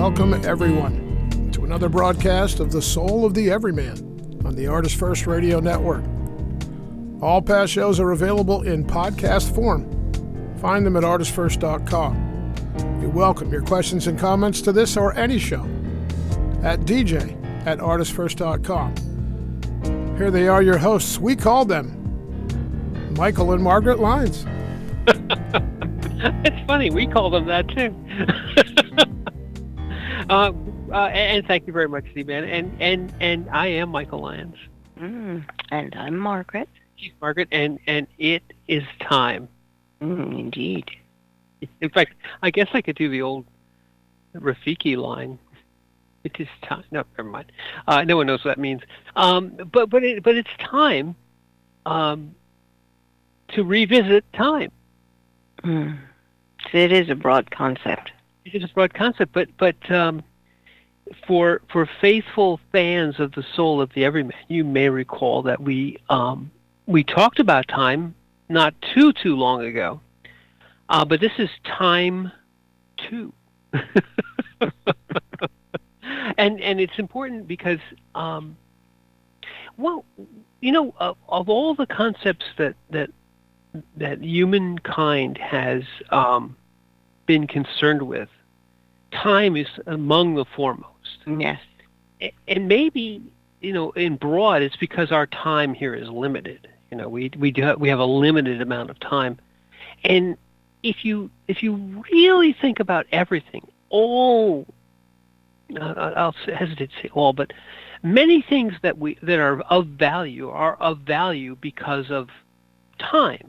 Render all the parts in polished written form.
Welcome, everyone, to another broadcast of The Soul of the Everyman on the ArtistFirst Radio Network. All past shows are available in podcast form. Find them at ArtistFirst.com. We welcome your questions and comments to this or any show at DJ@ArtistFirst.com. Here they are, your hosts. We call them Michael and Margaret Lyons. It's funny, we call them that too. And thank you very much, Steve, man. And I am Michael Lyons. And I'm Margaret. She's Margaret, and it is time. Indeed. In fact, I guess I could do the old Rafiki line. It is time. No, never mind. No one knows what that means. But it's time to revisit time. It is a broad concept. It is a broad concept, but for faithful fans of the Soul of the Everyman, you may recall that we talked about time not too long ago, but this is time 2, and it's important because of all the concepts that humankind has been concerned with, time is among the foremost. Yes. And maybe, in broad, it's because our time here is limited. We have a limited amount of time. And if you really think about everything, I'll hesitate to say all, but many things that are of value because of time.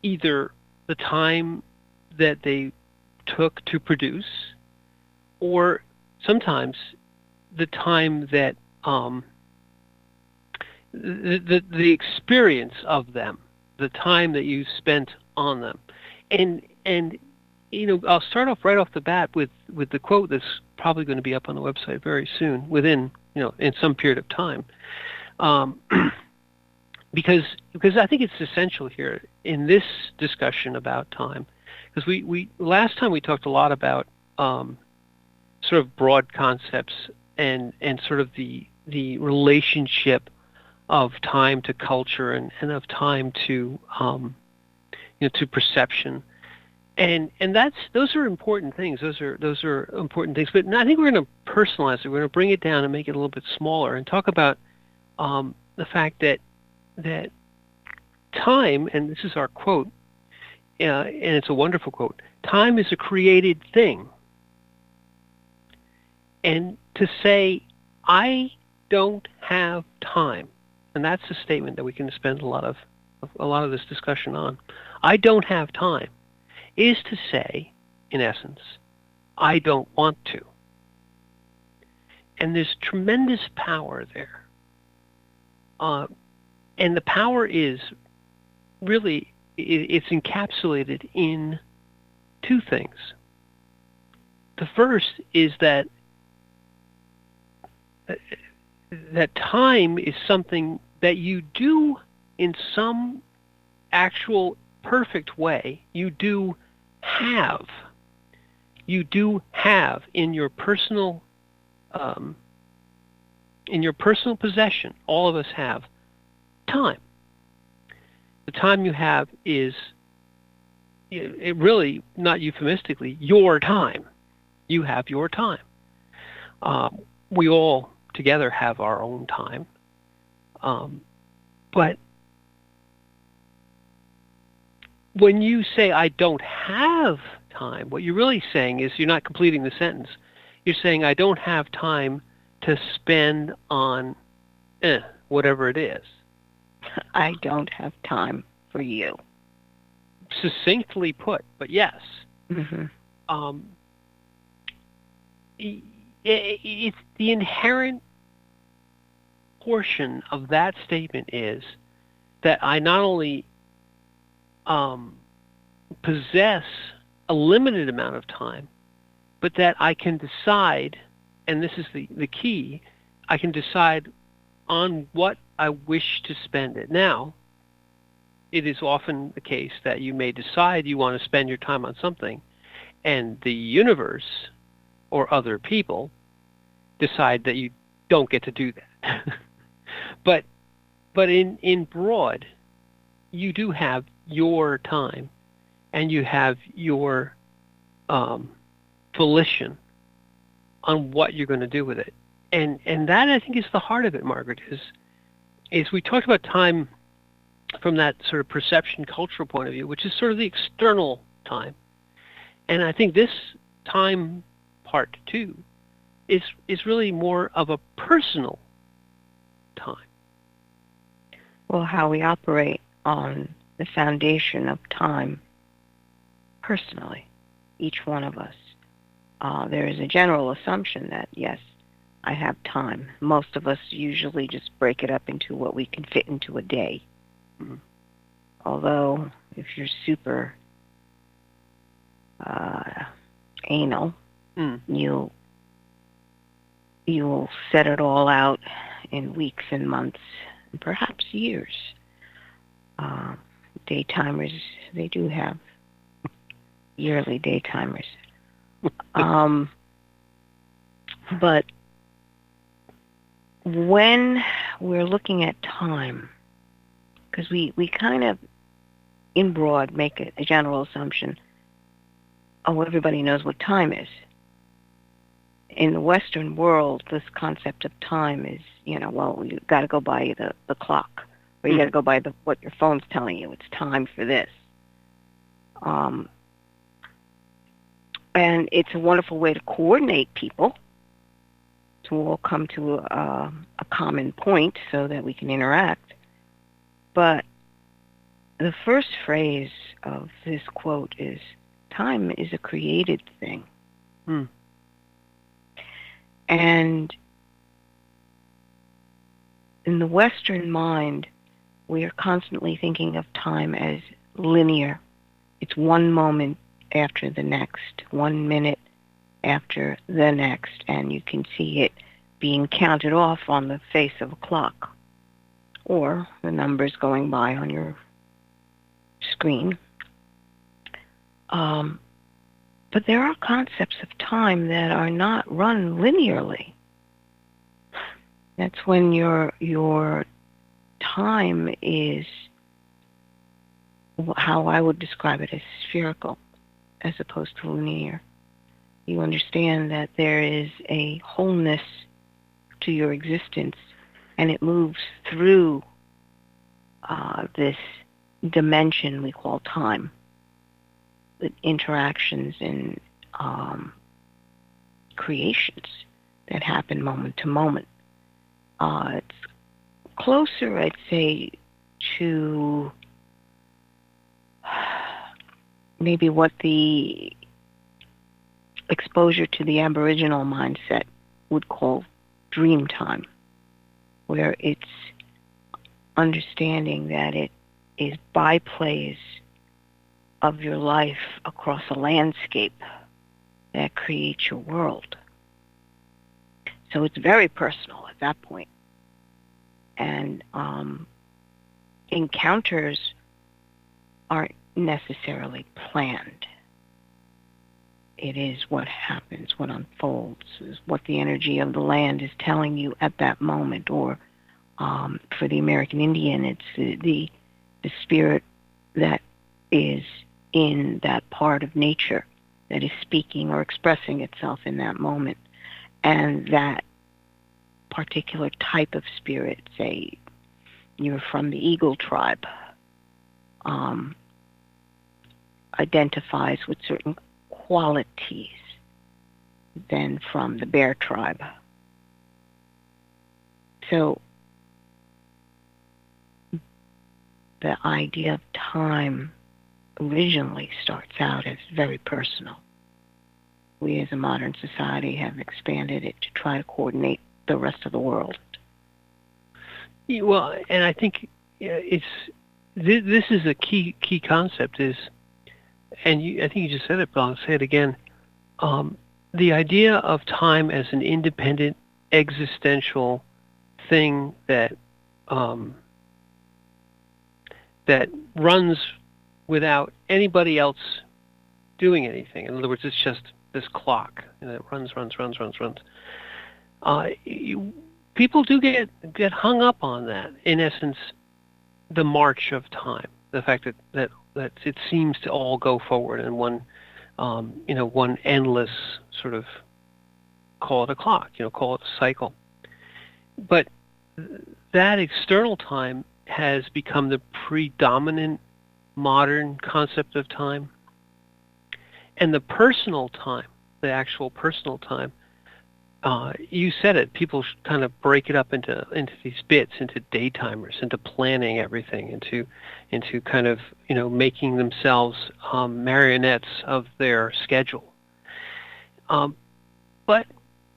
Either the time that they took to produce, or sometimes the time that the experience of them, the time that you spent on them, and I'll start off right off the bat with the quote that's probably going to be up on the website very soon, within in some period of time, because I think it's essential here in this discussion about time, because we last time we talked a lot about sort of broad concepts and sort of the relationship of time to culture and of time to to perception, and those are important things. Those are important things. But I think we're going to personalize it. We're going to bring it down and make it a little bit smaller and talk about the fact that time, and this is our quote, and it's a wonderful quote, time is a created thing. And to say, I don't have time, and that's a statement that we can spend a lot of this discussion on. I don't have time is to say, in essence, I don't want to. And there's tremendous power there. And the power is really, it's encapsulated in 2 things. The first is that time is something that you do in some actual perfect way. You do have in your personal possession. All of us have time. The time you have is, it really, not euphemistically, your time. You have your time. We all together have our own time. But when you say, I don't have time, what you're really saying is, you're not completing the sentence. You're saying, I don't have time to spend on whatever it is. I don't have time for you. Succinctly put, but yes. Mm-hmm. It's the inherent portion of that statement is that I not only possess a limited amount of time, but that I can decide, and this is the key, I can decide on what I wish to spend it. Now, it is often the case that you may decide you want to spend your time on something, and the universe or other people decide that you don't get to do that. but in broad, you do have your time, and you have your volition on what you're going to do with it. And that, I think, is the heart of it, Margaret, is we talked about time from that sort of perception cultural point of view, which is sort of the external time. And I think this time part too is really more of a personal time. Well, how we operate on the foundation of time personally, each one of us. There is a general assumption that, yes, I have time. Most of us usually just break it up into what we can fit into a day. Mm-hmm. Although, if you're super anal, you'll set it all out in weeks and months, and perhaps years. Daytimers, they do have yearly daytimers. But when we're looking at time, because we kind of, in broad, make a general assumption, oh, everybody knows what time is. In the Western world, this concept of time is, well, you got to go by the clock, or you got to go by what your phone's telling you. It's time for this. And it's a wonderful way to coordinate people to all come to a common point so that we can interact. But the first phrase of this quote is, time is a created thing. And in the Western mind, we are constantly thinking of time as linear. It's one moment after the next, 1 minute after the next, and you can see it being counted off on the face of a clock, or the numbers going by on your screen. But there are concepts of time that are not run linearly. That's when your time is, how I would describe it, as spherical as opposed to linear. You understand that there is a wholeness to your existence, and it moves through this dimension we call time, with interactions and creations that happen moment to moment. It's closer, I'd say, to maybe what the exposure to the Aboriginal mindset would call dream time, where it's understanding that it is byplays of your life across a landscape that creates your world. So it's very personal at that point. And encounters aren't necessarily planned. It is what happens, what unfolds, is what the energy of the land is telling you at that moment. Or for the American Indian, it's the spirit that is in that part of nature that is speaking or expressing itself in that moment. And that particular type of spirit, say you're from the Eagle tribe, identifies with certain qualities than from the Bear tribe. So the idea of time originally starts out as very personal. We as a modern society have expanded it to try to coordinate the rest of the world. Well, and I think this is a key concept, is, and I think you just said it, but I'll say it again, the idea of time as an independent existential thing that runs without anybody else doing anything. In other words, it's just this clock, it runs. People do get hung up on that. In essence, the march of time, the fact that it seems to all go forward in one, one endless sort of, call it a clock, call it a cycle. But that external time has become the predominant modern concept of time. And the personal time, the actual personal time, you said it, people kind of break it up into these bits, into daytimers, into planning everything, into kind of, making themselves marionettes of their schedule. But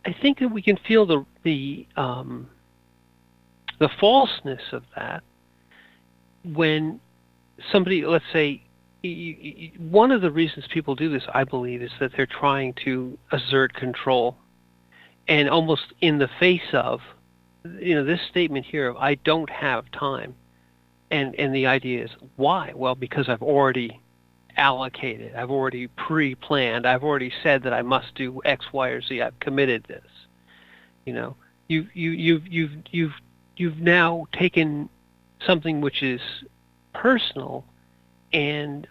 I think that we can feel the falseness of that when somebody, let's say, one of the reasons people do this, I believe, is that they're trying to assert control, and almost in the face of, this statement here of "I don't have time," and the idea is why? Well, because I've already allocated, I've already pre-planned, I've already said that I must do X, Y, or Z. I've committed this. You've now taken something which is personal, and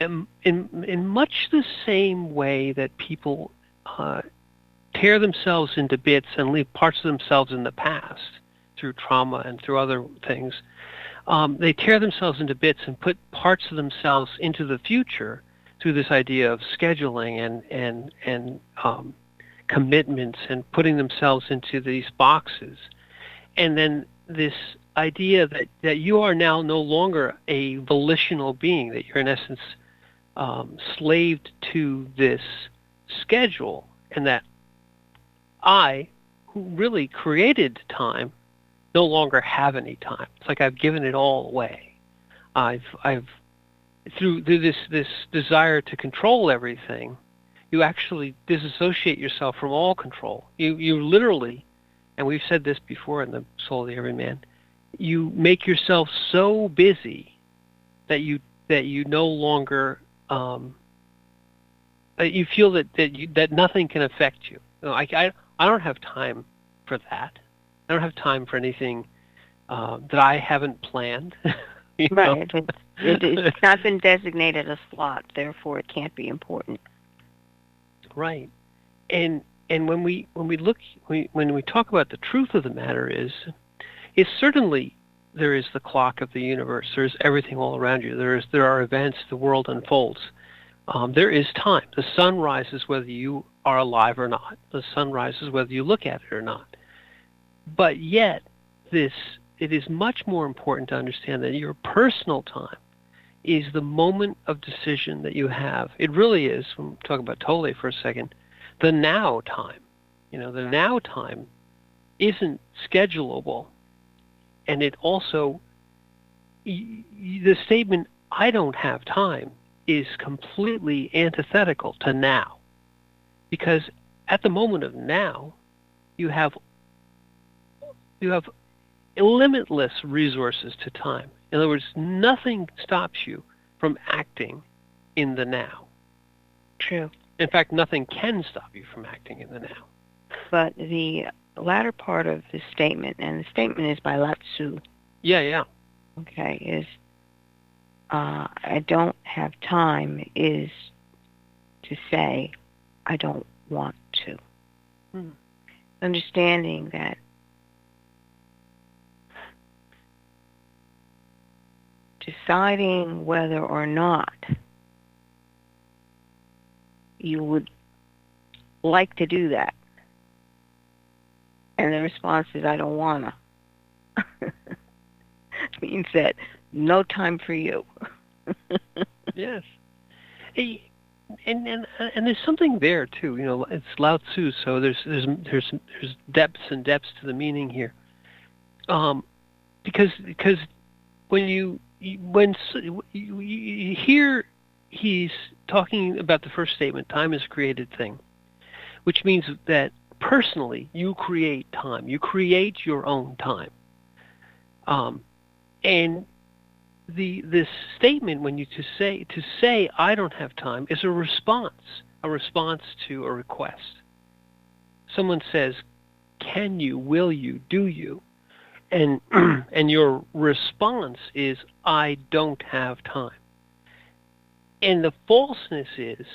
in much the same way that people tear themselves into bits and leave parts of themselves in the past through trauma and through other things, they tear themselves into bits and put parts of themselves into the future through this idea of scheduling and commitments and putting themselves into these boxes. And then this idea that you are now no longer a volitional being, that you're in essence slaved to this schedule, and that I, who really created time, no longer have any time. It's like I've given it all away. I've through this desire to control everything, you actually disassociate yourself from all control. You literally, and we've said this before in the Soul of the Everyman, you make yourself so busy that you no longer you feel that nothing can affect you. I don't have time for that. I don't have time for anything that I haven't planned. Right. It's not been designated a slot, therefore it can't be important. Right. And when we talk about the truth of the matter is certainly there is the clock of the universe. There's everything all around you. There are events. The world unfolds. There is time. The sun rises whether you are alive or not. The sun rises whether you look at it or not. But yet, it is much more important to understand that your personal time is the moment of decision that you have. It really is, when we talk about Tolle for a second, the now time. The now time isn't schedulable. And it also, the statement, I don't have time, is completely antithetical to now. Because at the moment of now, you have limitless resources to time. In other words, nothing stops you from acting in the now. True. In fact, nothing can stop you from acting in the now. But the latter part of the statement, and the statement is by Lao Tzu. Yeah. Okay, is I don't have time is to say I don't want to. Understanding that deciding whether or not you would like to do that, and the response is I don't wanna, means that no time for you. Yes. And there's something there too. It's Lao Tzu, so there's depths and depths to the meaning here. Because when you hear he's talking about the first statement, time is a created thing, which means that personally you create time. You create your own time. And this statement when you to say I don't have time is a response to a request. Someone says, can you, will you, do you? And and your response is, I don't have time. And the falseness is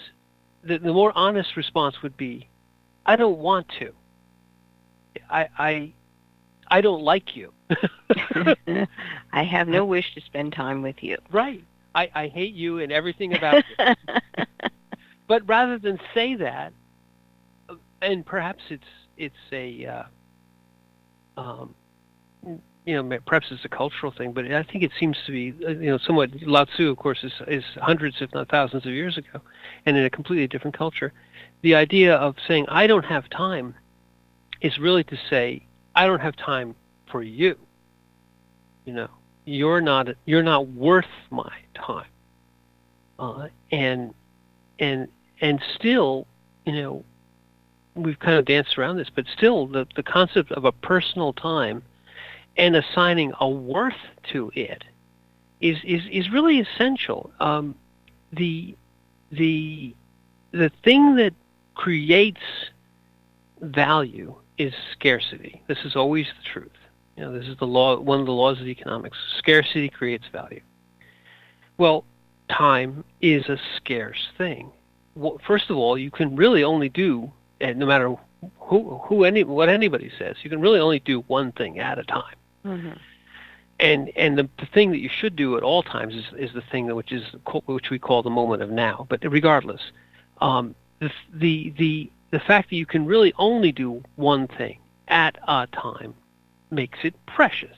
that the more honest response would be, I don't want to. I don't like you. I have no wish to spend time with you. Right. I hate you and everything about you. But rather than say that, and perhaps it's a perhaps it's a cultural thing, but I think it seems to be somewhat. Lao Tzu, of course, is hundreds, if not thousands, of years ago, and in a completely different culture. The idea of saying I don't have time is really to say I don't have time for you. You're not worth my time. And still, we've kind of danced around this, but still the concept of a personal time and assigning a worth to it is really essential. The thing that creates value is scarcity. This is always the truth. This is the law. One of the laws of economics. Scarcity creates value. Well, time is a scarce thing. Well, first of all, you can really only do, and no matter what anybody says, you can really only do one thing at a time. Mm-hmm. And the thing that you should do at all times is the thing which we call the moment of now. But regardless, the fact that you can really only do one thing at a time makes it precious.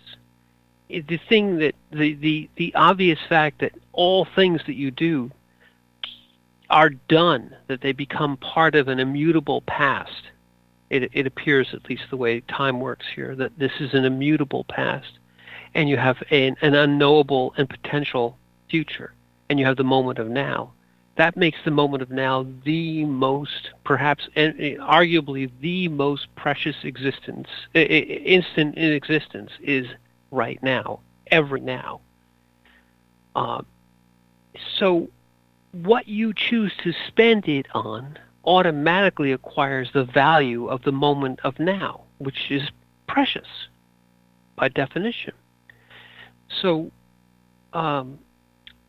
The thing that the obvious fact that all things that you do are done, that they become part of an immutable past. It appears, at least the way time works here, that this is an immutable past, and you have an unknowable and potential future, and you have the moment of now. That makes the moment of now the most, perhaps, and arguably the most precious instant in existence is right now, every now. So what you choose to spend it on automatically acquires the value of the moment of now, which is precious by definition. So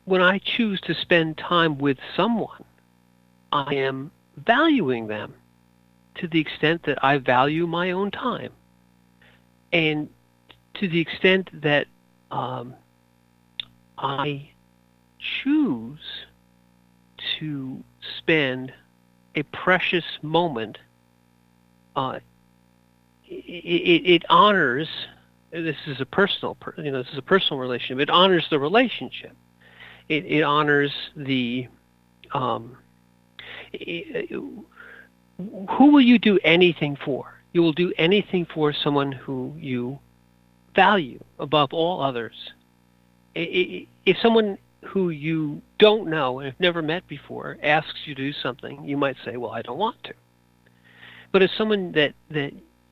when I choose to spend time with someone, I am valuing them to the extent that I value my own time. And to the extent that I choose to spend a precious moment, it honors. This is a personal, this is a personal relationship. It honors the relationship. It honors the. Who will you do anything for? You will do anything for someone who you value above all others. If someone who you don't know and have never met before asks you to do something, you might say, well, I don't want to. But if someone that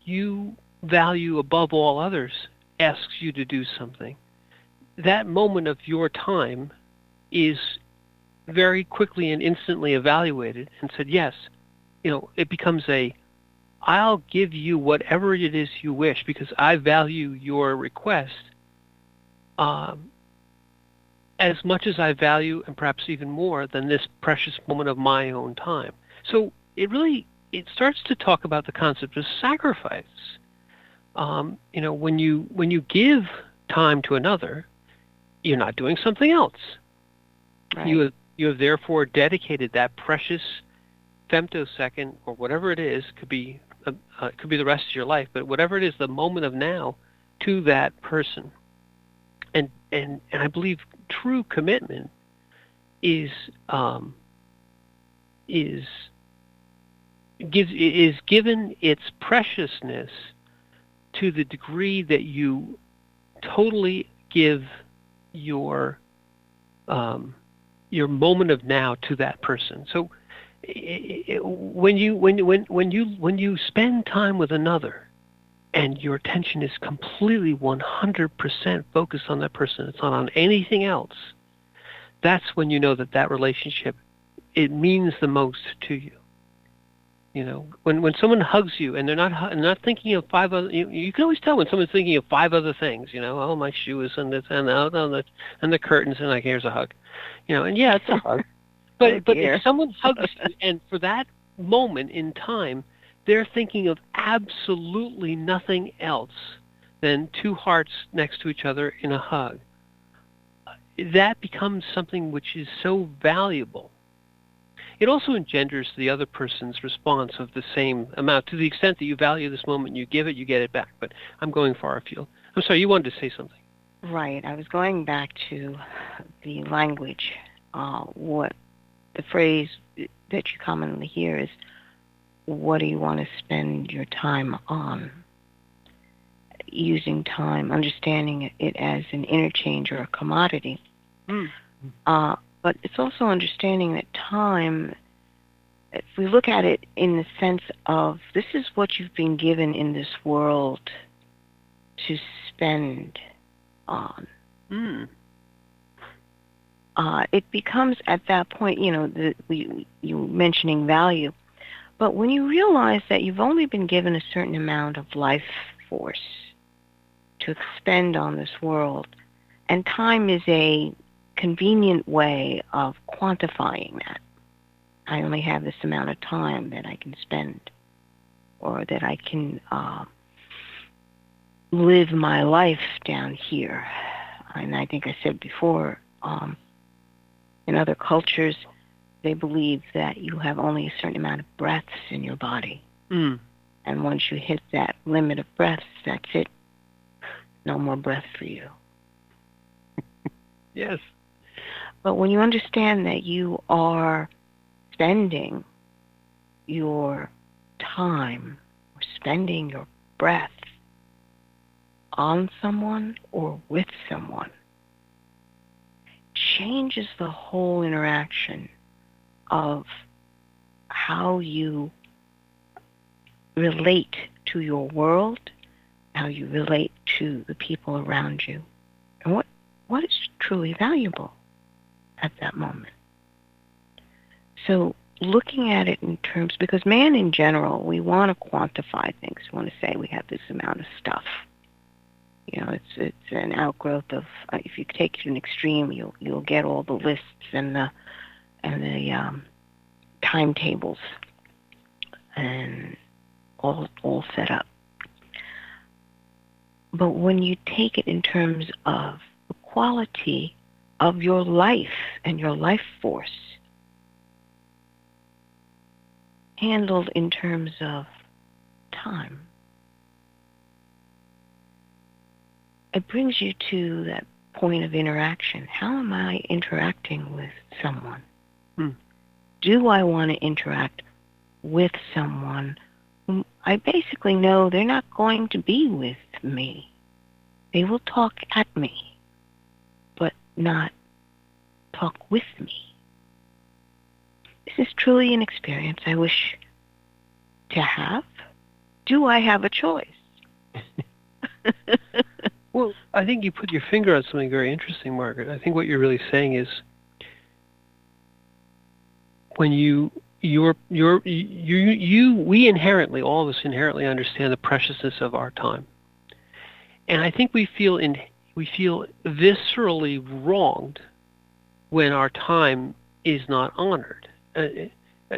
you value above all others asks you to do something, that moment of your time is very quickly and instantly evaluated and said, yes, it becomes I'll give you whatever it is you wish because I value your request as much as I value, and perhaps even more, than this precious moment of my own time. So it starts to talk about the concept of sacrifice. When you give time to another, you're not doing something else. Right. You have therefore dedicated that precious femtosecond or whatever it is, could be the rest of your life, but whatever it is, the moment of now, to that person. And I believe true commitment is given its preciousness to the degree that you totally give your moment of now to that person. So when you spend time with another, and your attention is completely 100% focused on that person, it's not on anything else, that's when you know that that relationship, it means the most to you. You know, when someone hugs you and they're not thinking of five other, you can always tell when someone's thinking of five other things. You know, oh, my shoe is on this and out on the and the curtains, and like, here's a hug. You know, and yeah, it's a hug. But if someone hugs you, and for that moment in time, they're thinking of absolutely nothing else than two hearts next to each other in a hug, that becomes something which is so valuable. It also engenders the other person's response of the same amount. To the extent that you value this moment, you give it, you get it back. But I'm going far afield. I'm sorry, you wanted to say something. Right. I was going back to the language. What the phrase that you commonly hear is, what do you want to spend your time on? Using time, understanding it as an interchange or a commodity. But it's also understanding that time, if we look at it in the sense of, this is what you've been given in this world to spend on. It becomes at that point, you know, you mentioning value, but when you realize that you've only been given a certain amount of life force to expend on this world, and time is a convenient way of quantifying that. I only have this amount of time that I can spend, or that I can live my life down here. And I think I said before, in other cultures, they believe that you have only a certain amount of breaths in your body. And once you hit that limit of breaths, that's it. No more breath for you. Yes. But when you understand that you are spending your time or spending your breath on someone or with someone, changes the whole interaction of how you relate to your world, how you relate to the people around you, and what is truly valuable at that moment. So looking at it in terms, because man in general, we want to quantify things. We want to say we have this amount of stuff. You know, it's an outgrowth of, if you take it to an extreme, you'll get all the lists and the timetables and all set up. But when you take it in terms of the quality of your life and your life force, handled in terms of time, it brings you to that point of interaction. How am I interacting with someone? Do I want to interact with someone whom I basically know they're not going to be with me? They will talk at me, but not talk with me. This is truly an experience I wish to have. Do I have a choice? Well, I think you put your finger on something very interesting, Margaret. I think what you're really saying is, when we inherently, all of us inherently understand the preciousness of our time, and I think we feel viscerally wronged when our time is not honored.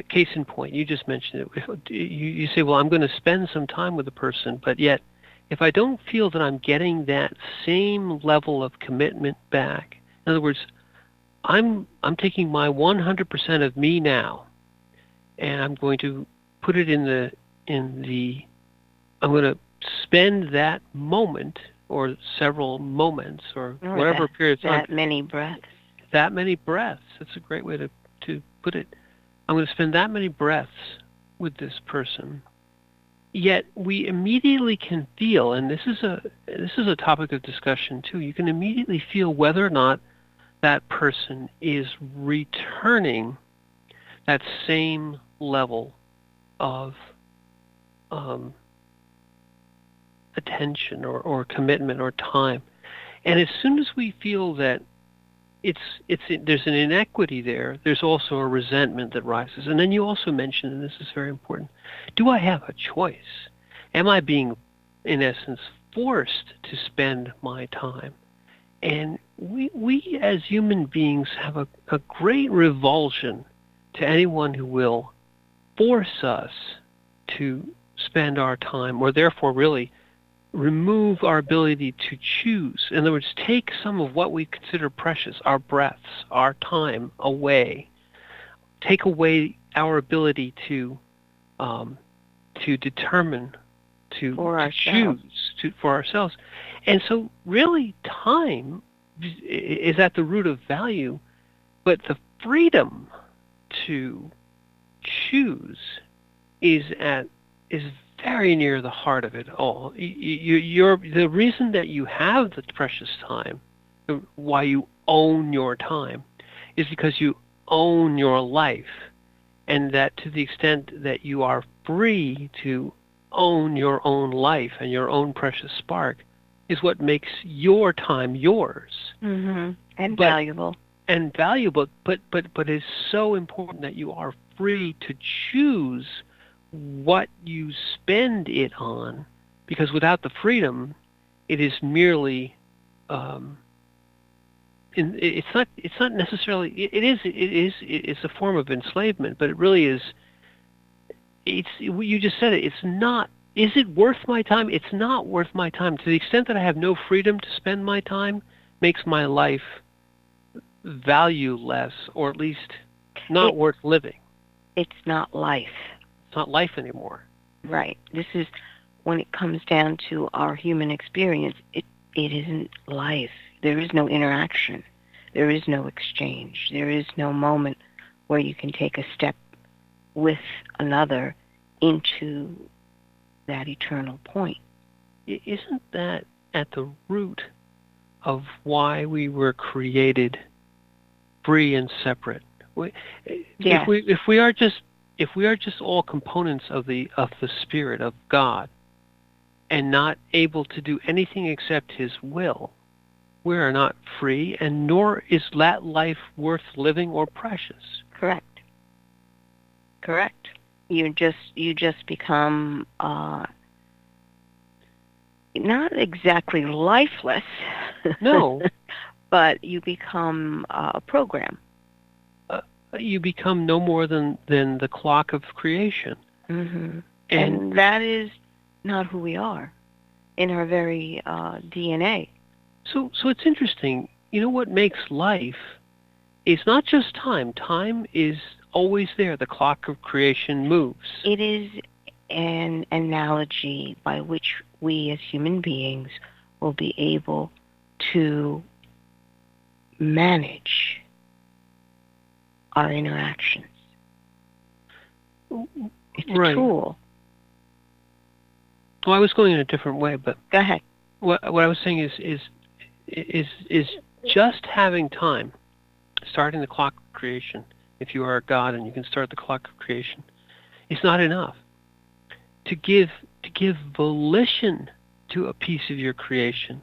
Case in point, you just mentioned it. You say, well, I'm going to spend some time with a person, but yet, if I don't feel that I'm getting that same level of commitment back, in other words, I'm taking my 100% of me now, and I'm going to put it I'm going to spend that moment or several moments or whatever period of time. That many breaths. That many breaths. That's a great way to put it. I'm going to spend that many breaths with this person. Yet we immediately can feel, and this is a topic of discussion too, you can immediately feel whether or not that person is returning that same level of attention or commitment or time. And as soon as we feel that there's an inequity there, there's also a resentment that rises. And then you also mentioned, and this is very important, do I have a choice? Am I being, in essence, forced to spend my time? And we as human beings have a great revulsion to anyone who will force us to spend our time, or therefore really remove our ability to choose. In other words, take some of what we consider precious, our breaths, our time, away. Take away our ability to determine, to choose for ourselves. And so really time is at the root of value, but the freedom to choose is very near the heart of it all. The reason that you have the precious time, why you own your time, is because you own your life, and that to the extent that you are free to own your own life and your own precious spark is what makes your time yours. Mm-hmm. And valuable. And valuable, but it's so important that you are free to choose what you spend it on, because without the freedom, it is merely it's not necessarily it's a form of enslavement, but it really is. You just said it. It's not. Is it worth my time? It's not worth my time. To the extent that I have no freedom to spend my time, makes my life valueless, or at least not worth living. It's not life. It's not life anymore. Right. This is when it comes down to our human experience. It isn't life. There is no interaction. There is no exchange. There is no moment where you can take a step with another into that eternal point. Isn't that at the root of why we were created free and separate? Yes. If we are just all components of the Spirit of God, and not able to do anything except His will, we are not free, and nor is that life worth living or precious. Correct. You just become not exactly lifeless. No. But you become a program. You become no more than the clock of creation. Mm-hmm. And that is not who we are in our very DNA. So it's interesting. You know what makes life is not just time. Time is always there. The clock of creation moves. It is an analogy by which we as human beings will be able to manage our interactions. It's a tool. Well, I was going in a different way, but go ahead. What I was saying is just having time, starting the clock of creation. If you are a God and you can start the clock of creation, is not enough. To give volition to a piece of your creation,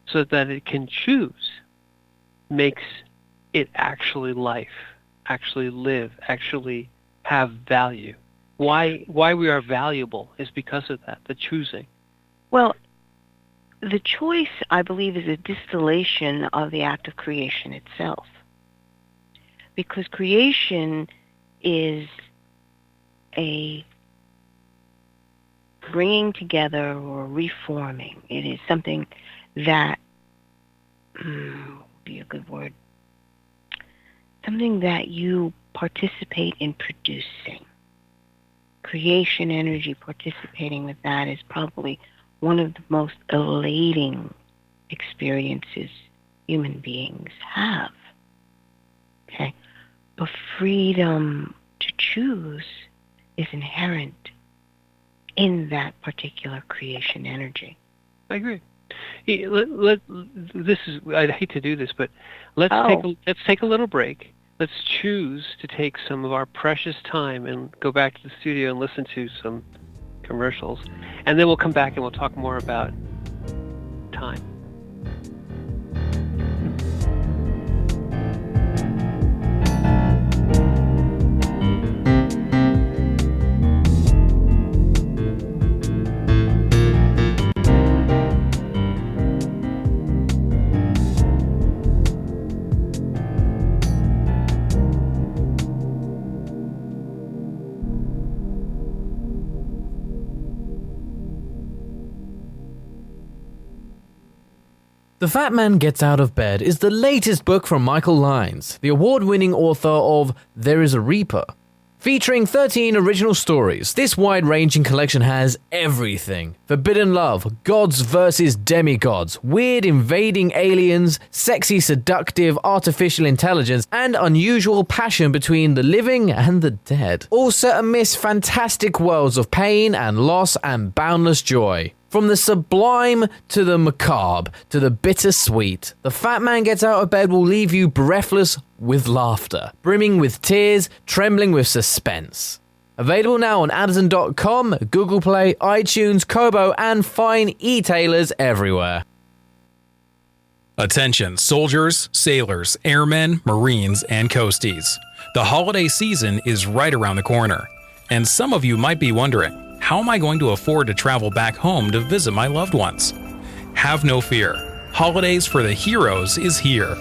so that it can choose, makes it actually life, actually live, actually have value. Why we are valuable is because of that, the choosing. Well, the choice, I believe, is a distillation of the act of creation itself. Because creation is a bringing together or reforming. It is something that, would be a good word, something that you participate in producing. Creation energy, participating with that is probably one of the most elating experiences human beings have. Okay? But freedom to choose is inherent in that particular creation energy. I agree. This is, I hate to do this, but let's take a little break. Let's choose to take some of our precious time and go back to the studio and listen to some commercials, and then we'll come back and we'll talk more about time. The Fat Man Gets Out of Bed is the latest book from Michael Lyons, the award-winning author of There is a Reaper. Featuring 13 original stories, this wide-ranging collection has everything. Forbidden love, gods versus demigods, weird invading aliens, sexy seductive artificial intelligence, and unusual passion between the living and the dead. All set amidst fantastic worlds of pain and loss and boundless joy. From the sublime to the macabre to the bittersweet, The Fat Man Gets Out of Bed will leave you breathless with laughter, brimming with tears, trembling with suspense. Available now on Amazon.com, Google Play, iTunes, Kobo, and fine e-tailers everywhere. Attention soldiers, sailors, airmen, Marines, and coasties. The holiday season is right around the corner, and some of you might be wondering, how am I going to afford to travel back home to visit my loved ones? Have no fear. Holidays for the Heroes is here.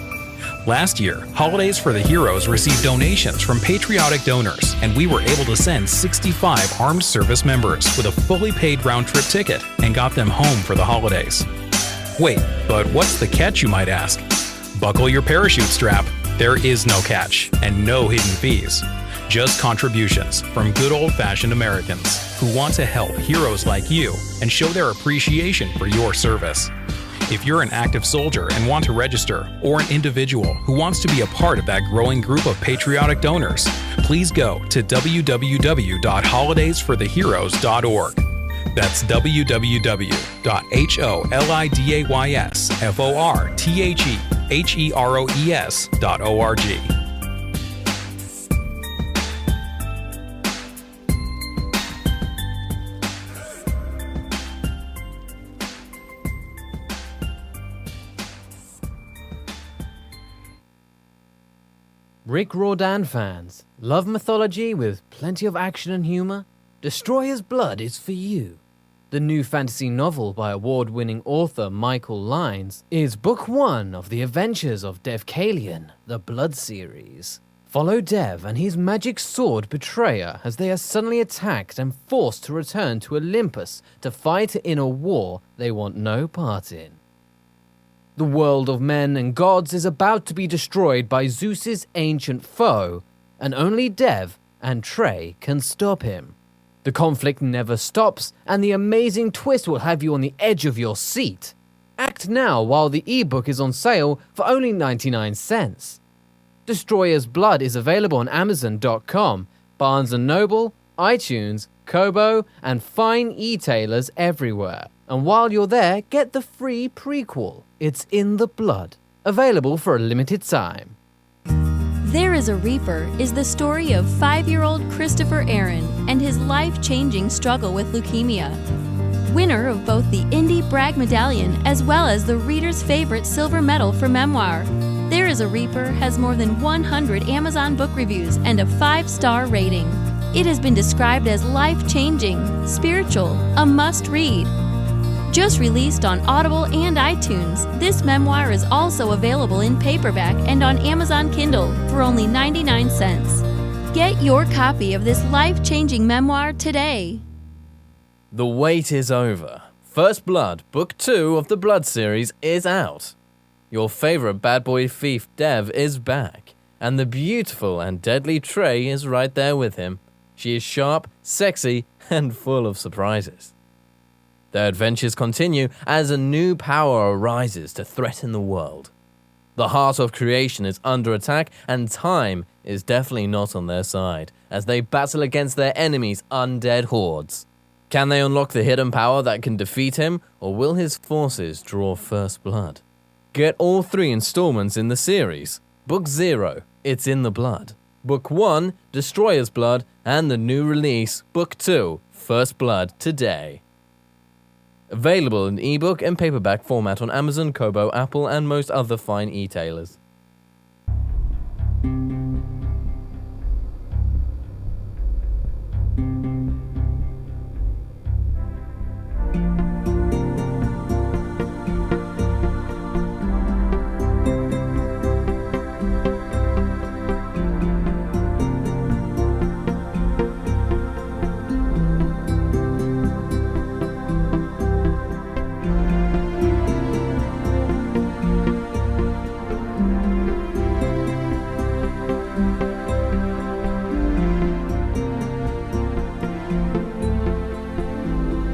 Last year, Holidays for the Heroes received donations from patriotic donors, and we were able to send 65 armed service members with a fully paid round-trip ticket and got them home for the holidays. Wait, but what's the catch, you might ask? Buckle your parachute strap. There is no catch and no hidden fees. Just contributions from good old-fashioned Americans who want to help heroes like you and show their appreciation for your service. If you're an active soldier and want to register, or an individual who wants to be a part of that growing group of patriotic donors, please go to www.holidaysfortheheroes.org. That's www.holidaysfortheheroes.org. Rick Riordan fans, love mythology with plenty of action and humor? Destroyer's Blood is for you. The new fantasy novel by award-winning author Michael Lyons is book 1 of the adventures of Devkalion, the Blood series. Follow Dev and his magic sword Betrayer as they are suddenly attacked and forced to return to Olympus to fight in a war they want no part in. The world of men and gods is about to be destroyed by Zeus's ancient foe, and only Dev and Trey can stop him. The conflict never stops, and the amazing twist will have you on the edge of your seat. Act now while the ebook is on sale for only 99 cents. Destroyer's Blood is available on Amazon.com, Barnes & Noble, iTunes, Kobo, and fine e-tailers everywhere. And while you're there, get the free prequel, It's in the Blood, available for a limited time. There is a Reaper is the story of 5-year-old Christopher Aaron and his life-changing struggle with leukemia. Winner of both the Indie Bragg Medallion as well as the reader's favorite silver medal for memoir, There is a Reaper has more than 100 Amazon book reviews and a 5-star rating. It has been described as life-changing, spiritual, a must-read. Just released on Audible and iTunes, this memoir is also available in paperback and on Amazon Kindle for only 99 cents. Get your copy of this life-changing memoir today. The wait is over. First Blood, Book 2 of the Blood series is out. Your favorite bad boy thief Dev is back, and the beautiful and deadly Trey is right there with him. She is sharp, sexy, and full of surprises. Their adventures continue as a new power arises to threaten the world. The heart of creation is under attack, and time is definitely not on their side as they battle against their enemies' undead hordes. Can they unlock the hidden power that can defeat him, or will his forces draw first blood? Get all 3 installments in the series. Book 0, It's in the Blood. Book 1, Destroyer's Blood, and the new release, Book 2, First Blood, today. Available in ebook and paperback format on Amazon, Kobo, Apple, and most other fine e-tailers.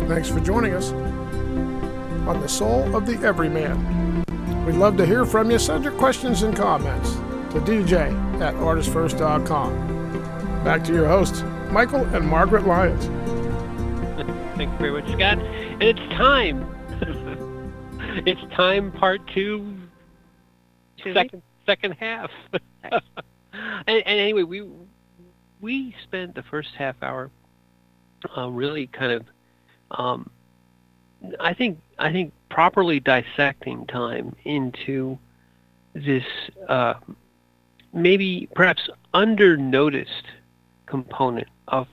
Thanks for joining us on The Soul of the Everyman. We'd love to hear from you. Send your questions and comments to dj@artistfirst.com. Back to your hosts, Michael and Margaret Lyons. Thank you very much, Scott. And it's time. It's time, part 2, second half. and anyway, we spent the first half hour really kind of I think properly dissecting time into this maybe perhaps under-noticed component of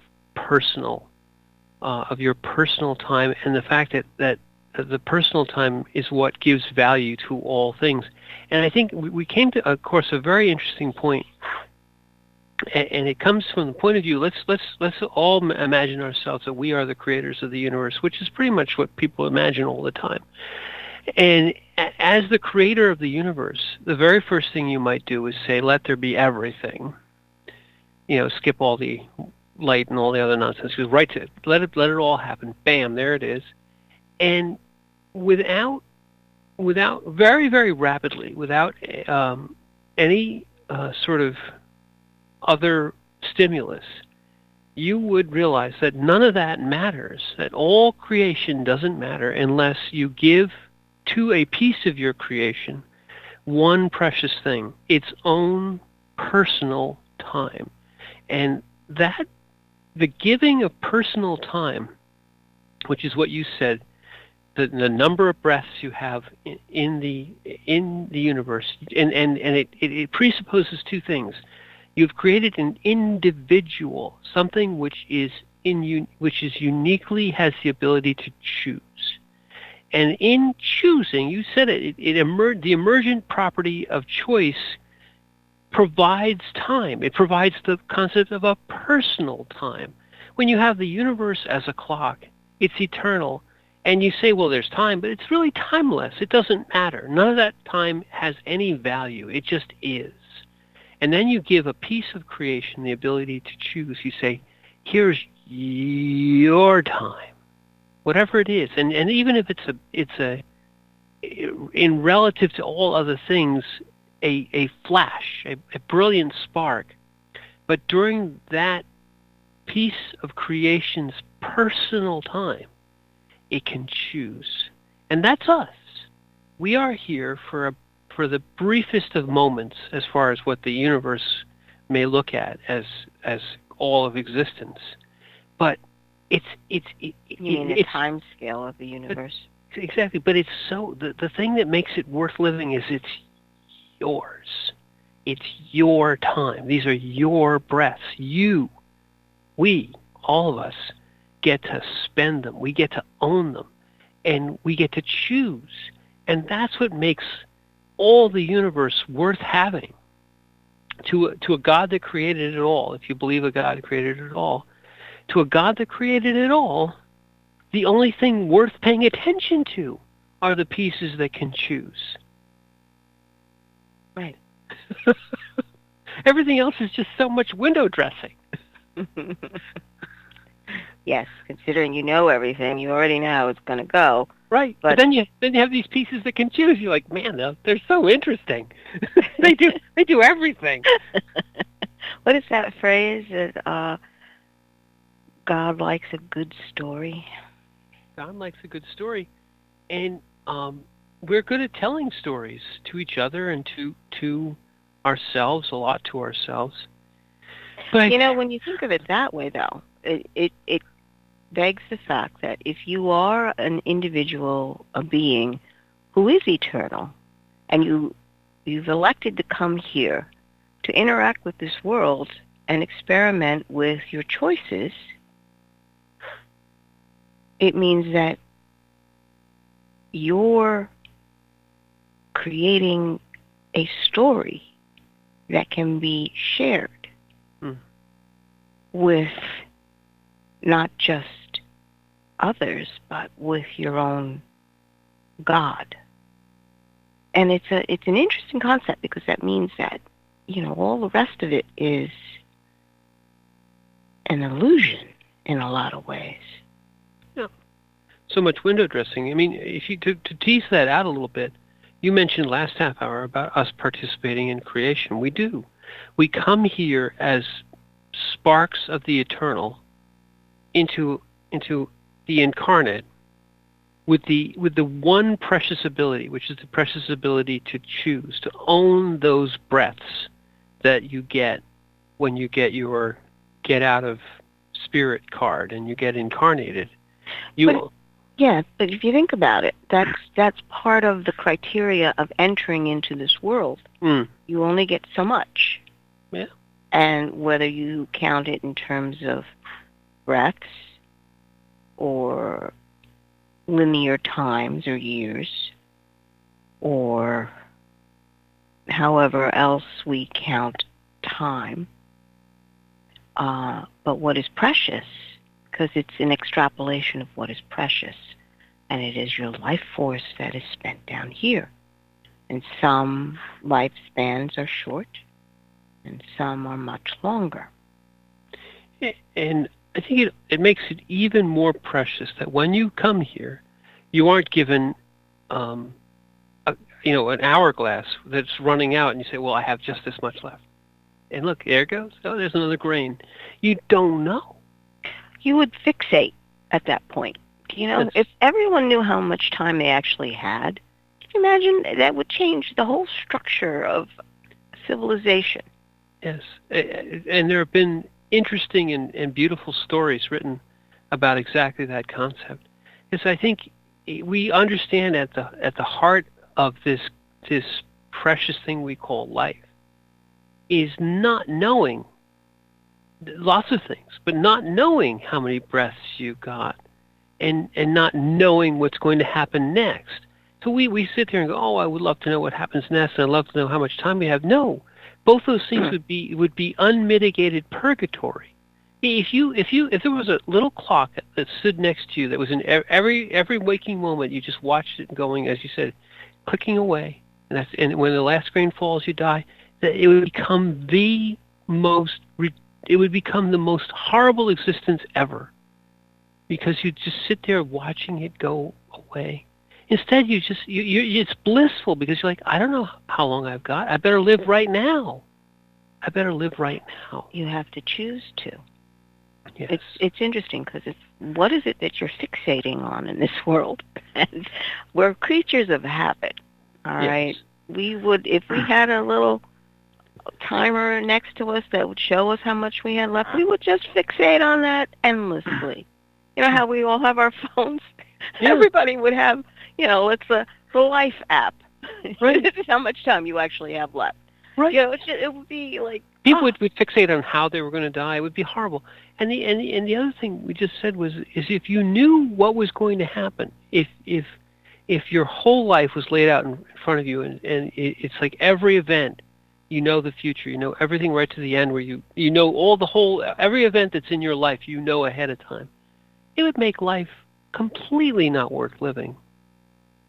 your personal time, and the fact that the personal time is what gives value to all things. And I think we came to, of course, a very interesting point. And it comes from the point of view, let's all imagine ourselves that we are the creators of the universe, which is pretty much what people imagine all the time. And as the creator of the universe, the very first thing you might do is say, let there be everything. Skip all the light and all the other nonsense. Just right to it. Let it all happen. Bam, there it is. And without very, very rapidly, without any sort of other stimulus, you would realize that none of that matters, that all creation doesn't matter unless you give to a piece of your creation one precious thing, its own personal time. And that, the giving of personal time, which is what you said, the number of breaths you have in the universe, and it presupposes two things. You've created an individual, something which is uniquely has the ability to choose. And in choosing, you said it, the emergent property of choice provides time. It provides the concept of a personal time. When you have the universe as a clock, it's eternal, and you say, well, there's time, but it's really timeless. It doesn't matter. None of that time has any value. It just is. And then you give a piece of creation the ability to choose. You say, here's your time, whatever it is. And even if it's in relative to all other things, a flash, a brilliant spark. But during that piece of creation's personal time, it can choose. And that's us. We are here for the briefest of moments as far as what the universe may look at as all of existence. But it's the time scale of the universe. Exactly. But it's so the thing that makes it worth living is it's yours. It's your time. These are your breaths. We, all of us, get to spend them. We get to own them. And we get to choose. And that's what makes all the universe worth having. To a God that created it all, if you believe a God that created it all, to a God that created it all, the only thing worth paying attention to are the pieces that can choose. Right. Everything else is just so much window dressing. Yes, considering you know everything, you already know how it's going to go. Right, but then you have these pieces that can choose. You're like, man, they're so interesting. they do everything. What is that phrase that God likes a good story? God likes a good story, and we're good at telling stories to each other and to ourselves, a lot to ourselves. But When you think of it that way, though, it begs the fact that if you are an individual, a being who is eternal, and you've elected to come here to interact with this world and experiment with your choices, it means that you're creating a story that can be shared with not just others, but with your own God. And it's an interesting concept, because that means that, all the rest of it is an illusion in a lot of ways. Yeah. So much window dressing. I mean, if you to tease that out a little bit, you mentioned last half hour about us participating in creation. We do. We come here as sparks of the eternal into the incarnate with the one precious ability, which is the precious ability to choose, to own those breaths that you get when you get your get out of spirit card and you get incarnated. But if you think about it, that's part of the criteria of entering into this world. You only get so much. Yeah. And whether you count it in terms of breaths or linear times or years, or however else we count time, but what is precious, because it's an extrapolation of what is precious, and it is your life force that is spent down here. And some lifespans are short, and some are much longer. And I think it makes it even more precious that when you come here, you aren't given an hourglass that's running out, and you say, well, I have just this much left. And look, there it goes. Oh, there's another grain. You don't know. You would fixate at that point. If everyone knew how much time they actually had, can you imagine? That would change the whole structure of civilization. Yes. And there have been interesting and beautiful stories written about exactly that concept. Because I think we understand at the heart of this precious thing we call life is not knowing lots of things, but not knowing how many breaths you got and not knowing what's going to happen next. So we sit there and go, oh, I would love to know what happens next, and I'd love to know how much time we have. No, both those things would be unmitigated purgatory. If there was a little clock that stood next to you that was in every waking moment, you just watched it going, as you said, clicking away, and when the last grain falls, you die. That it would become the most horrible existence ever, because you just sit there watching it go away. Instead, it's blissful, because you're like, I don't know how long I've got. I better live right now. You have to choose to. Yes. It's interesting, because what is it that you're fixating on in this world? And we're creatures of habit. All right. We would, if we had a little timer next to us that would show us how much we had left, we would just fixate on that endlessly. You know how we all have our phones? Yeah. Everybody would have, it's the life app. Right. This is how much time you actually have left. Right. It would be like people would fixate on how they were going to die. It would be horrible. And the other thing we just said is if you knew what was going to happen, if your whole life was laid out in front of you, and it's like every event, the future, everything right to the end, where you every event that's in your life, ahead of time, it would make life completely not worth living.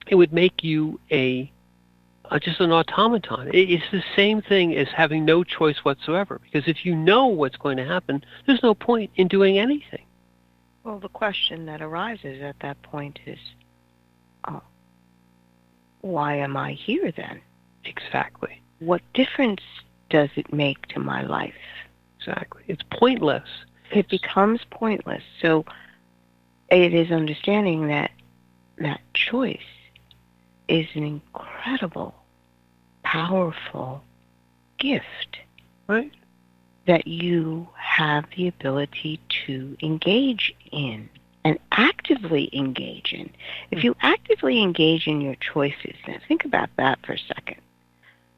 It would make you just an automaton. It's the same thing as having no choice whatsoever, because if you know what's going to happen, there's no point in doing anything. Well, the question that arises at that point is, why am I here then? Exactly. What difference does it make to my life? Exactly. It's pointless. It becomes pointless. So it is understanding that choice is an incredible, powerful gift. Right. that you have the ability to engage in and actively engage in. If you actively engage in your choices, now think about that for a second.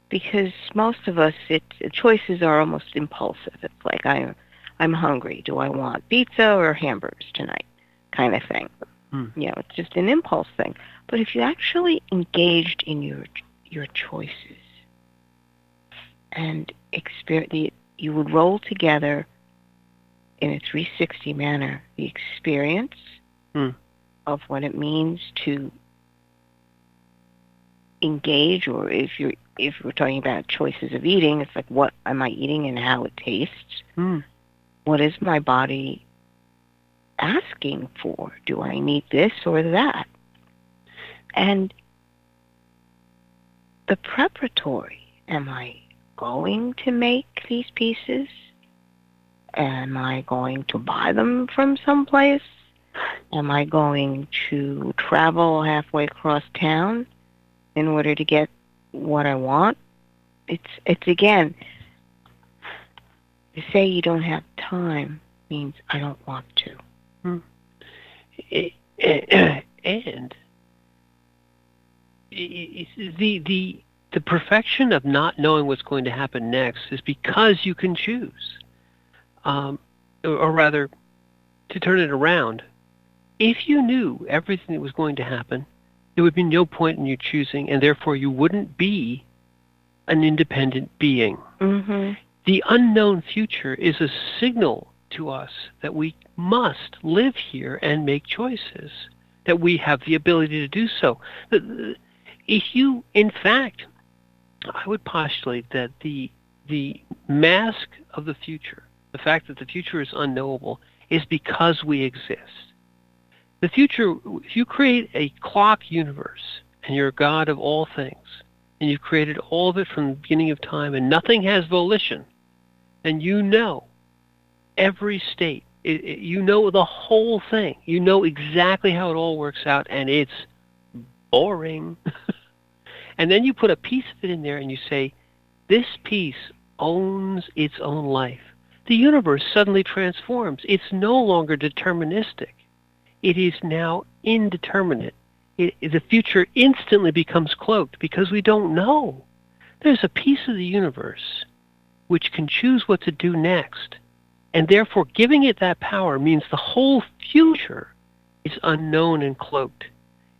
Because most of us, choices are almost impulsive. It's like, I'm hungry. Do I want pizza or hamburgers tonight? Kind of thing. It's just an impulse thing. But if you actually engaged in your choices and you would roll together in a 360 manner the experience of what it means to engage, or if we're talking about choices of eating, it's like, what am I eating and how it tastes? What is my body asking for? Do I need this or that? And the preparatory, am I going to make these pieces? Am I going to buy them from someplace? Am I going to travel halfway across town in order to get what I want? It's again, to say you don't have time means I don't want to. And the perfection of not knowing what's going to happen next is because you can choose. Or rather, to turn it around, if you knew everything that was going to happen, there would be no point in you choosing, and therefore you wouldn't be an independent being. The unknown future is a signal to us that we must live here and make choices, that we have the ability to do so. If you, in fact, I would postulate that the mask of the future, the fact that the future is unknowable, is because we exist. The future, if you create a clock universe and you're a God of all things, and you've created all of it from the beginning of time and nothing has volition, then you know every state. You know the whole thing. You know exactly how it all works out, and it's boring. And then you put a piece of it in there and you say, this piece owns its own life. The universe suddenly transforms. It's no longer deterministic. It is now indeterminate. The future instantly becomes cloaked because we don't know. There's a piece of the universe which can choose what to do next. And therefore, giving it that power means the whole future is unknown and cloaked.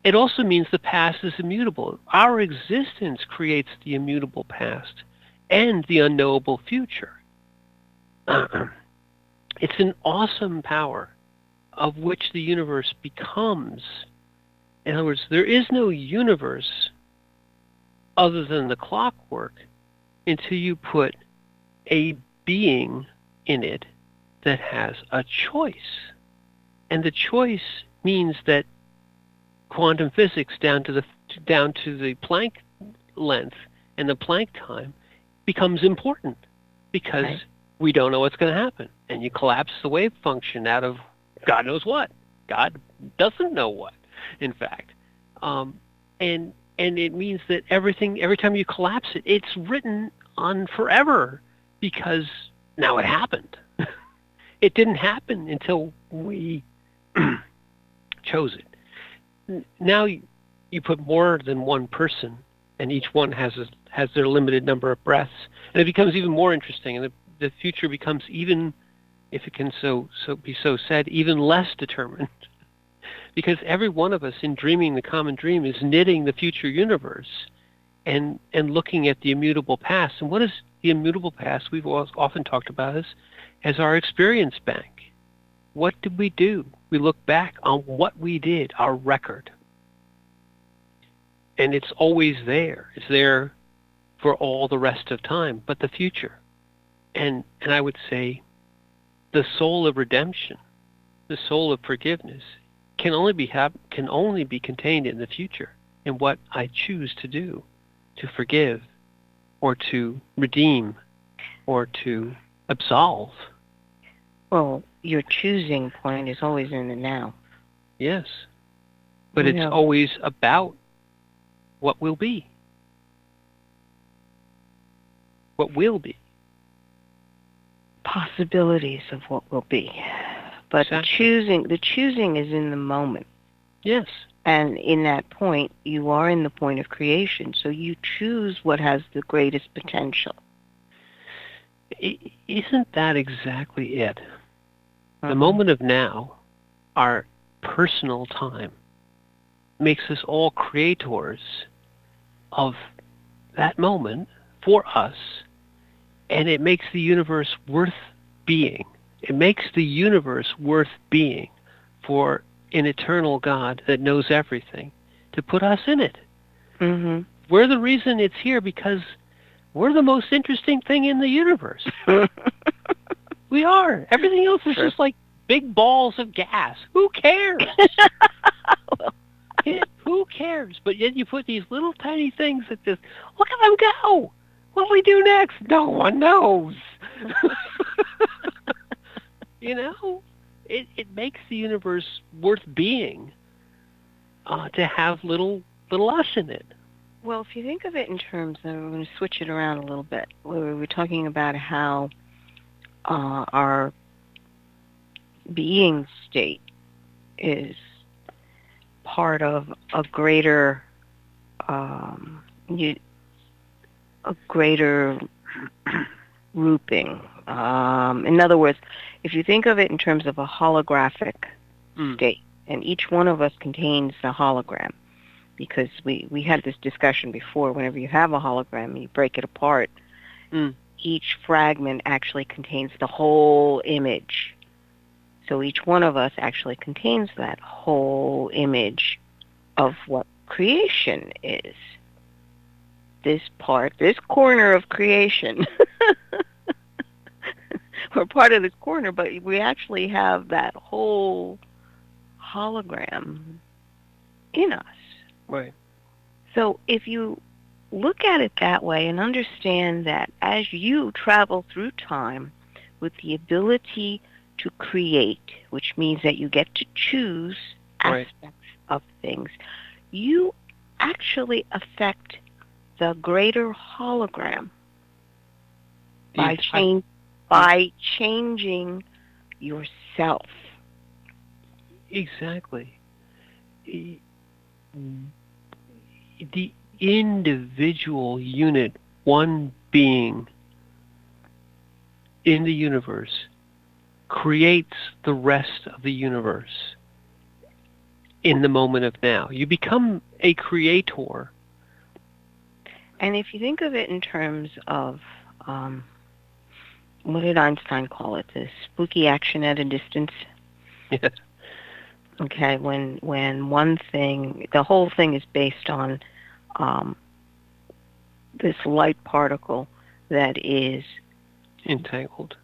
It also means the past is immutable. Our existence creates the immutable past and the unknowable future. It's an awesome power of which the universe becomes. In other words, there is no universe other than the clockwork until you put a being in it that has a choice. And the choice means that quantum physics down to the Planck length and the Planck time becomes important because we don't know what's going to happen. And you collapse the wave function out of God knows what. God doesn't know what, in fact. And it means that every time you collapse it, it's written on forever because now it happened. It didn't happen until we chose it. Now you put more than one person, and each one has their limited number of breaths, and it becomes even more interesting, and the future becomes, even if it can be so said, even less determined. Because every one of us in dreaming the common dream is knitting the future universe and looking at the immutable past. And what is the immutable past? We've often talked about as our experience bank. What did we do? We look back on what we did, our record. And it's always there. It's there for all the rest of time, but the future. And I would say the soul of redemption, the soul of forgiveness, can only be contained in the future, in what I choose to do, to forgive, or to redeem, or to absolve. Well, your choosing point is always in the now. Yes, but it's always about what will be. What will be. possibilities of what will be. But Exactly. the choosing is in the moment. Yes. And in that point, you are in the point of creation, so you choose what has the greatest potential. Isn't that exactly it? The Uh-huh. moment of now, our personal time, makes us all creators of that moment for us, and it makes the universe worth being. It makes the universe worth being for an eternal God that knows everything to put us in it. Mm-hmm. We're the reason it's here because we're the most interesting thing in the universe. We are. Everything else is True. just like big balls of gas. Who cares? Who cares? But yet you put these little tiny things that just, look at them go. What do we do next? No one knows. You know, it makes the universe worth being to have little us in it. Well, if you think of it in terms of, we're going to switch it around a little bit. We were talking about how our being state is part of a greater, a greater grouping. In other words, if you think of it in terms of a holographic state, and each one of us contains a hologram, because we had this discussion before, whenever you have a hologram and you break it apart, each fragment actually contains the whole image. So each one of us actually contains that whole image of what creation is. This corner of creation. We're part of this corner, but we actually have that whole hologram in us. Right. So if you look at it that way and understand that as you travel through time with the ability to create, which means that you get to choose aspects of things, you actually affect the greater hologram by changing yourself. Exactly. The individual unit, one being in the universe, creates the rest of the universe in the moment of now. You become a creator. And if you think of it in terms of, what did Einstein call it? The spooky action at a distance. Yes. Okay, when one thing, the whole thing is based on this light particle that is Entangled.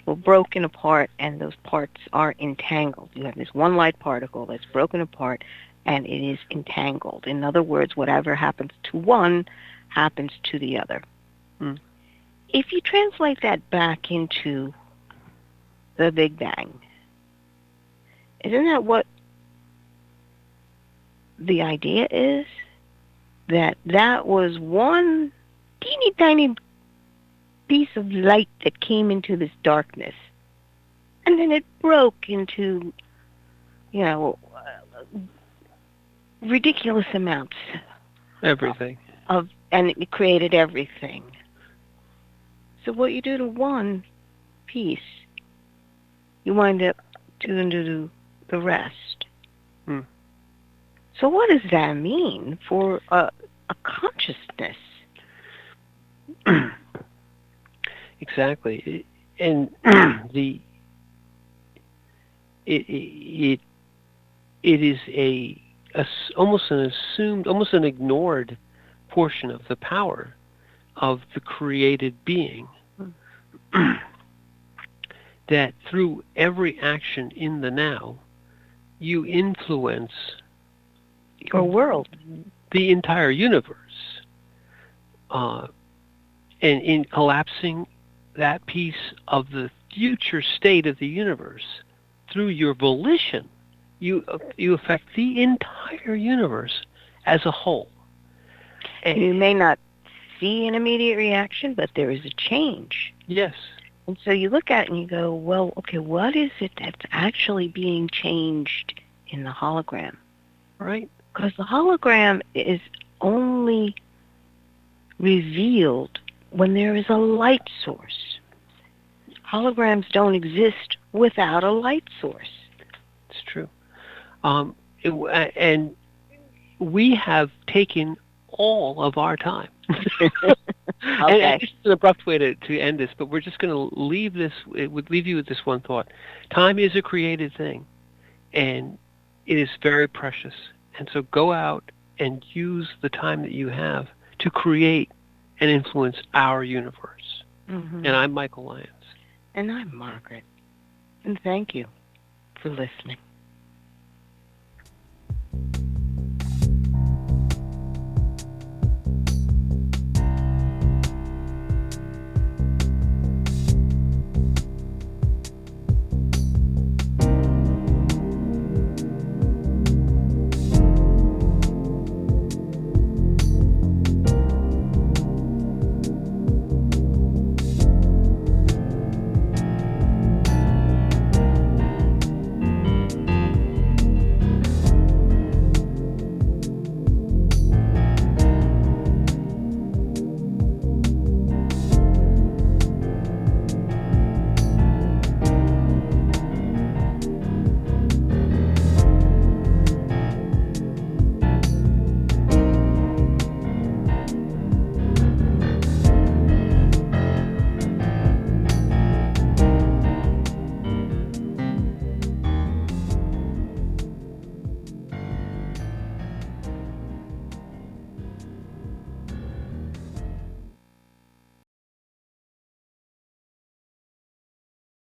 Well, broken apart, and those parts are entangled. You have this one light particle that's broken apart, and it is entangled. In other words, whatever happens to one happens to the other. If you translate that back into the Big Bang, isn't that what the idea is? That was one teeny tiny piece of light that came into this darkness, and then it broke into, ridiculous amounts. Everything. And it created everything. So what you do to one piece, you wind up doing to the rest. So what does that mean for a consciousness? Exactly. And it is almost an assumed, almost an ignored portion of the power of the created being. That through every action in the now, you influence your world, the entire universe. And in collapsing that piece of the future state of the universe through your volition, you affect the entire universe as a whole. And you may not see an immediate reaction, but there is a change. Yes. And so you look at it and you go, well, okay, what is it that's actually being changed in the hologram? Right. Because the hologram is only revealed when there is a light source. Holograms don't exist without a light source. It's true. And we have taken all of our time. And this is an abrupt way to end this, but we're just going to leave you with this one thought. Time is a created thing, and it is very precious. And so go out and use the time that you have to create and influence our universe. Mm-hmm. And I'm Michael Lyons. And I'm Margaret. And thank you for listening.